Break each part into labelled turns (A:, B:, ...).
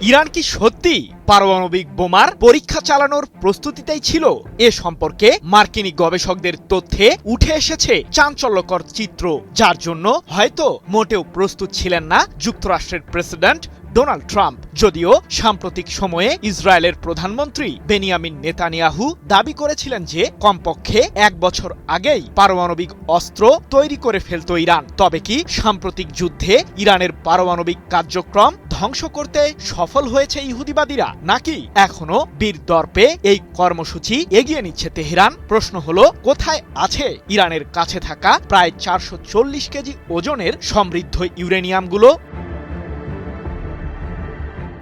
A: Iran কি সত্যি পারমাণবিক বোমার পরীক্ষা চালানোর প্রস্তুতিতেই ছিল? এ সম্পর্কে মার্কিনী গবেষকদের তথ্যে উঠে এসেছে চাঞ্চল্যকর চিত্র, যার জন্য হয়তো মোটেও প্রস্তুত ছিলেন না যুক্তরাষ্ট্রের প্রেসিডেন্ট ডোনাল্ড ট্রাম্প। যদিও সাম্প্রতিক সময়ে ইসরায়েলের প্রধানমন্ত্রী বেনিয়ামিন নেতানিয়াহু দাবি করেছিলেন যে কমপক্ষে ১ বছর আগেই পারমাণবিক অস্ত্র তৈরি করে ফেলত ইরান। তবে কি সাম্প্রতিক যুদ্ধে ইরানের পারমাণবিক কার্যক্রম ধ্বংস করতে সফল হয়েছে ইহুদিবাদীরা, নাকি এখনো বীর দর্পে এই কর্মসূচি এগিয়ে নিচ্ছে তেহরান? প্রশ্ন হলো, কোথায় আছে ইরানের কাছে থাকা প্রায় ৪৪০ কেজি ওজনের সমৃদ্ধ ইউরেনিয়ামগুলো?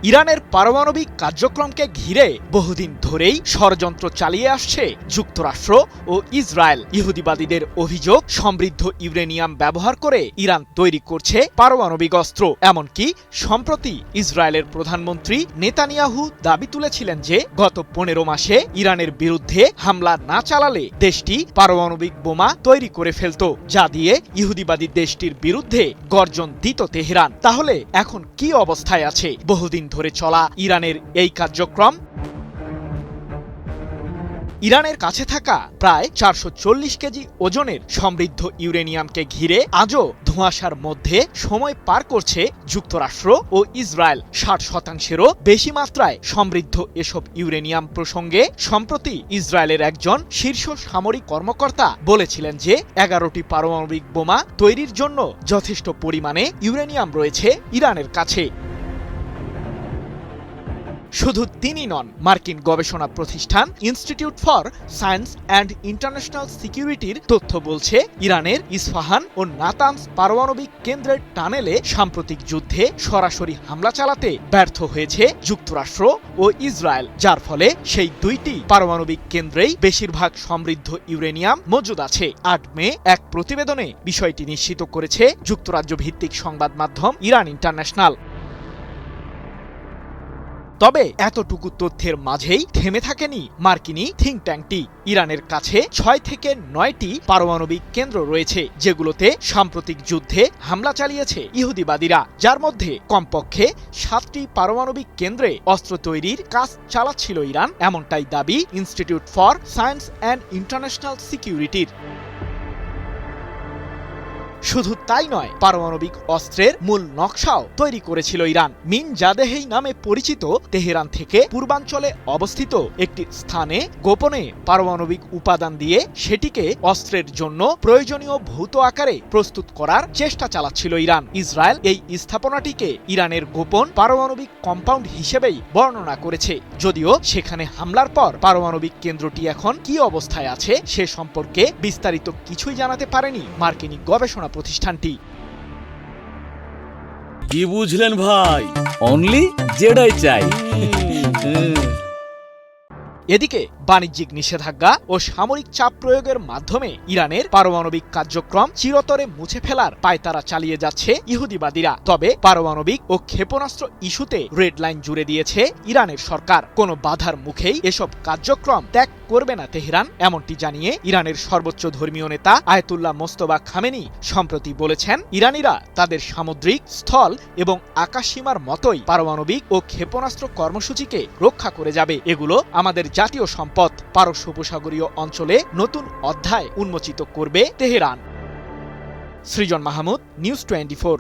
A: ইরানের পারমাণবিক কার্যক্রমকে ঘিরে বহুদিন ধরেই ষড়যন্ত্র চালিয়ে আসছে যুক্তরাষ্ট্র ও ইসরায়েল। ইহুদিবাদীদের অভিযোগ, সমৃদ্ধ ইউরেনিয়াম ব্যবহার করে ইরান তৈরি করছে পারমাণবিক অস্ত্র। এমনকি সম্প্রতি ইসরায়েলের প্রধানমন্ত্রী নেতানিয়াহু দাবি তুলেছিলেন যে গত ১৫ মাসে ইরানের বিরুদ্ধে হামলা না চালালে দেশটি পারমাণবিক বোমা তৈরি করে ফেলত, যা দিয়ে ইহুদিবাদী দেশটির বিরুদ্ধে গর্জন দিত তেহরান। তাহলে এখন কি অবস্থায় আছে বহুদিন ধরে চলা ইরানের এই কার্যক্রম? ইরানের কাছে থাকা প্রায় ৪৪০ কেজি ওজনের সমৃদ্ধ ইউরেনিয়ামকে ঘিরে আজও ধোঁয়াশার মধ্যে সময় পার করছে যুক্তরাষ্ট্র ও ইসরায়েল। ৬০%-এরও বেশি মাত্রায় সমৃদ্ধ এসব ইউরেনিয়াম প্রসঙ্গে সম্প্রতি ইসরায়েলের একজন শীর্ষ সামরিক কর্মকর্তা বলেছিলেন যে ১১টি পারমাণবিক বোমা তৈরির জন্য যথেষ্ট পরিমাণে ইউরেনিয়াম রয়েছে ইরানের কাছে। শুধু তিনি নন, মার্কিন গবেষণা প্রতিষ্ঠান institute for science and international সিকিউরিটির তথ্য বলছে ইরানের ইস্পাহান ও নাতানজ পারমাণবিক কেন্দ্রের টানেলে সাম্প্রতিক যুদ্ধে সরাসরি হামলা চালাতে ব্যর্থ হয়েছে যুক্তরাষ্ট্র ও ইসরায়েল, যার ফলে সেই দুইটি পারমাণবিক কেন্দ্রেই বেশিরভাগ সমৃদ্ধ ইউরেনিয়াম মজুদ আছে। ৮ মে এক প্রতিবেদনে বিষয়টি নিশ্চিত করেছে যুক্তরাজ্য ভিত্তিক সংবাদ মাধ্যম ইরান ইন্টারন্যাশনাল। তবে এতটুকু তথ্যের মাঝেই থেমে থাকেনি মার্কিনী থিঙ্ক ট্যাঙ্কটি। ইরানের কাছে ৬ থেকে ৯টি পারমাণবিক কেন্দ্র রয়েছে, যেগুলোতে সাম্প্রতিক যুদ্ধে হামলা চালিয়েছে ইহুদিবাদীরা, যার মধ্যে কমপক্ষে ৭টি পারমাণবিক কেন্দ্রে অস্ত্র তৈরির কাজ চালাচ্ছিল ইরান, এমনটাই দাবি institute for science and international সিকিউরিটির। শুধু তাই নয়, পারমাণবিক অস্ত্রের মূল নকশাও তৈরি করেছিল ইরান। মিন জাদেহেই নামে পরিচিত তেহরান থেকে পূর্বাঞ্চলে অবস্থিত একটি স্থানে গোপনে পারমাণবিক উপাদান দিয়ে সেটিকে অস্ত্রের জন্য প্রয়োজনীয় ভৌত আকারে প্রস্তুত করার চেষ্টা চালাচ্ছিল ইরান। ইসরায়েল এই স্থাপনাটিকে ইরানের গোপন পারমাণবিক কম্পাউন্ড হিসেবেই বর্ণনা করেছে। যদিও সেখানে হামলার পর পারমাণবিক কেন্দ্রটি এখন কি অবস্থায় আছে সে সম্পর্কে বিস্তারিত কিছুই জানাতে পারেনি মার্কিনী গবেষণা প্রতিষ্ঠানটি।
B: কি বুঝলেন ভাই? অনলি যেটাই চাই।
A: এদিকে বাণিজ্যিক নিষেধাজ্ঞা ও সামরিক চাপ প্রয়োগের মাধ্যমে ইরানের পারমাণবিক কার্যক্রম চিরতরে মুছে ফেলার পায়তারা চালিয়ে যাচ্ছে ইহুদিবাদীরা। তবে পারমাণবিক ও ক্ষেপণাস্ত্র ইস্যুতে রেড লাইন জুড়ে দিয়েছে ইরানের সরকার। কোনো বাধার মুখেই এসব কার্যক্রম ত্যাগ করবে না তেহরান, এমনটি জানিয়ে ইরানের সর্বোচ্চ ধর্মীয় নেতা আয়াতুল্লাহ মোস্তফা খামেনি সম্প্রতি বলেছেন, ইরানিরা তাদের সামুদ্রিক, স্থল এবং আকাশসীমার মতোই পারমাণবিক ও ক্ষেপণাস্ত্র কর্মসূচিকে রক্ষা করে যাবে। এগুলো আমাদের জাতীয় সম্পদ। পারস্য উপসাগরীয় অঞ্চলে নতুন অধ্যায় উন্মোচিত করবে তেহরান। সৃজন মাহমুদ, নিউজ 24।